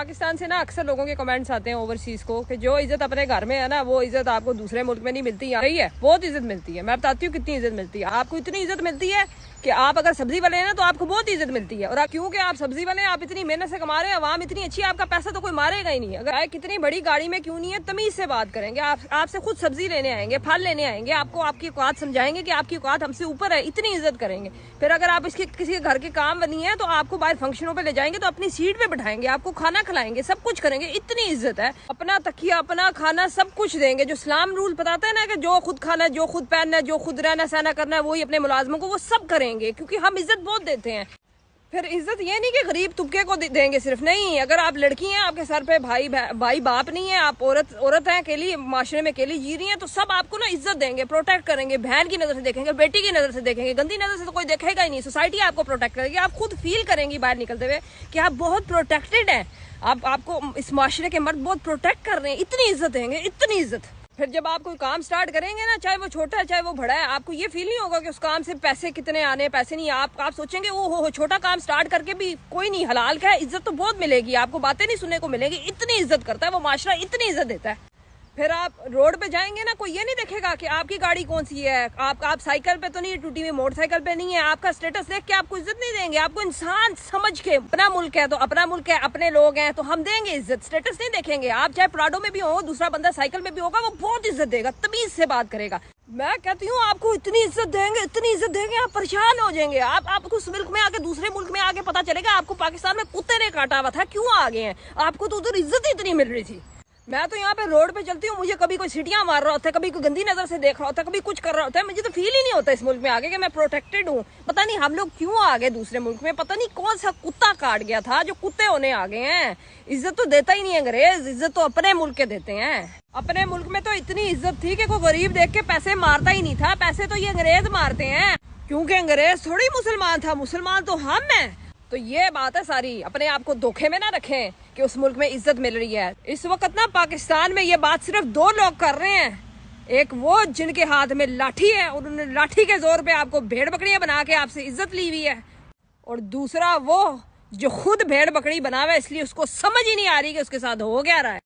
पाकिस्तान से ना अक्सर लोगों के कमेंट्स आते हैं ओवरसीज को कि जो इज्जत अपने घर में है ना वो इज्जत आपको दूसरे मुल्क में नहीं मिलती। यही है, बहुत इज्जत मिलती है। मैं बताती हूँ कितनी इज्जत मिलती है आपको। इतनी इज्जत मिलती है कि आप अगर सब्जी वाले हैं ना तो आपको बहुत इज्जत मिलती है। और क्योंकि आप सब्जी वाले हैं, आप इतनी मेहनत से कमा रहे हैं, आवाम इतनी अच्छी है, आपका पैसा तो कोई मारेगा ही नहीं। अगर कितनी बड़ी गाड़ी में क्यों नहीं है, तमीज से बात करेंगे। आपसे खुद सब्जी लेने आएंगे, फल लेने आएंगे, आपको आपकी औकात समझाएंगे कि आपकी औकात हमसे ऊपर है, इतनी इज्जत करेंगे। फिर अगर आप इसके किसी के घर के काम बनी है तो आपको बाहर फंक्शनों पे ले जाएंगे, तो अपनी सीट पे बिठाएंगे, आपको खाना खिलाएंगे, सब कुछ करेंगे। इतनी इज्जत है, अपना तकिया, अपना खाना, सब कुछ देंगे। जो इस्लाम रूल बताता है ना कि जो खुद खाना, जो खुद पहनना, जो खुद रहना सहना करना है, वही अपने मुलाजमों को वो सब करेंगे, क्योंकि हम इज्जत बहुत देते हैं। फिर इज्जत ये नहीं कि गरीब तुबके को देंगे सिर्फ, नहीं। अगर आप लड़की हैं, आपके सर पे भाई बाप नहीं है, आप औरत हैं, अकेली माशरे में अकेली जी रही हैं, तो सब आपको ना इज्जत देंगे, प्रोटेक्ट करेंगे, बहन की नजर से देखेंगे, बेटी की नजर से देखेंगे। गंदी नजर से तो कोई देखेगा ही नहीं। सोसाइटी आपको प्रोटेक्ट करेगी। आप खुद फील करेंगी बाहर निकलते हुए कि आप बहुत प्रोटेक्टेड हैं। आपको इस माशरे के मर्द बहुत प्रोटेक्ट कर रहे हैं। इतनी इज्जत देंगे, इतनी इज्जत। फिर जब आप कोई काम स्टार्ट करेंगे ना, चाहे वो छोटा है चाहे वो बड़ा है, आपको ये फील नहीं होगा कि उस काम से पैसे कितने आने, पैसे नहीं। आप सोचेंगे वो हो छोटा काम स्टार्ट करके भी कोई नहीं, हलाल का है, इज्जत तो बहुत मिलेगी, आपको बातें नहीं सुनने को मिलेगी। इतनी इज्जत करता है वो माशरा, इतनी इज्जत देता है। फिर आप रोड पे जाएंगे ना, कोई ये नहीं देखेगा कि आपकी गाड़ी कौन सी है, आप साइकिल पे तो नहीं, टूटी हुई मोटरसाइकिल पे नहीं है। आपका स्टेटस देख के आपको इज्जत नहीं देंगे। आपको इंसान समझ के, अपना मुल्क है तो अपना मुल्क है, अपने लोग हैं तो हम देंगे इज्जत, स्टेटस नहीं देखेंगे। आप चाहे प्राडो में भी हो, दूसरा बंदा साइकिल में भी होगा, वो बहुत इज्जत देगा, तमीज से बात करेगा। मैं कहती हूँ आपको इतनी इज्जत देंगे, इतनी इज्जत देंगे, आप परेशान हो जाएंगे। आपको उस मुल्क में आके, दूसरे मुल्क में आके पता चलेगा आपको पाकिस्तान में कुत्ते ने काटा हुआ था, क्यों आ गए हैं। आपको तो उधर इज्जत ही इतनी मिल रही थी। मैं तो यहाँ पे रोड पे चलती हूँ, मुझे कभी कोई सीटियां मार रहा होता है, कभी कोई गंदी नजर से देख रहा होता है, कभी कुछ कर रहा होता है। मुझे तो फील ही नहीं होता इस मुल्क में आगे कि मैं प्रोटेक्टेड हूँ। पता नहीं हम लोग क्यों आ गए दूसरे मुल्क में, पता नहीं कौन सा कुत्ता काट गया था जो कुत्ते होने आ गए हैं। इज्जत तो देता ही नहीं अंग्रेज, इज्जत तो अपने मुल्क के देते हैं। अपने मुल्क में तो इतनी इज्जत थी कि कोई गरीब देख के पैसे मारता ही नहीं था। पैसे तो ये अंग्रेज मारते हैं, क्योंकि अंग्रेज थोड़ी मुसलमान था, मुसलमान तो हम हैं। तो ये बात है सारी। अपने आप को धोखे में ना रखें कि उस मुल्क में इज्जत मिल रही है। इस वक्त ना पाकिस्तान में ये बात सिर्फ दो लोग कर रहे हैं। एक वो जिनके हाथ में लाठी है, उन्होंने लाठी के जोर पे आपको भेड़ बकरियां बना के आपसे इज्जत ली हुई है, और दूसरा वो जो खुद भेड़ बकरी बना हुआ है, इसलिए उसको समझ ही नहीं आ रही कि उसके साथ हो क्या रहा है।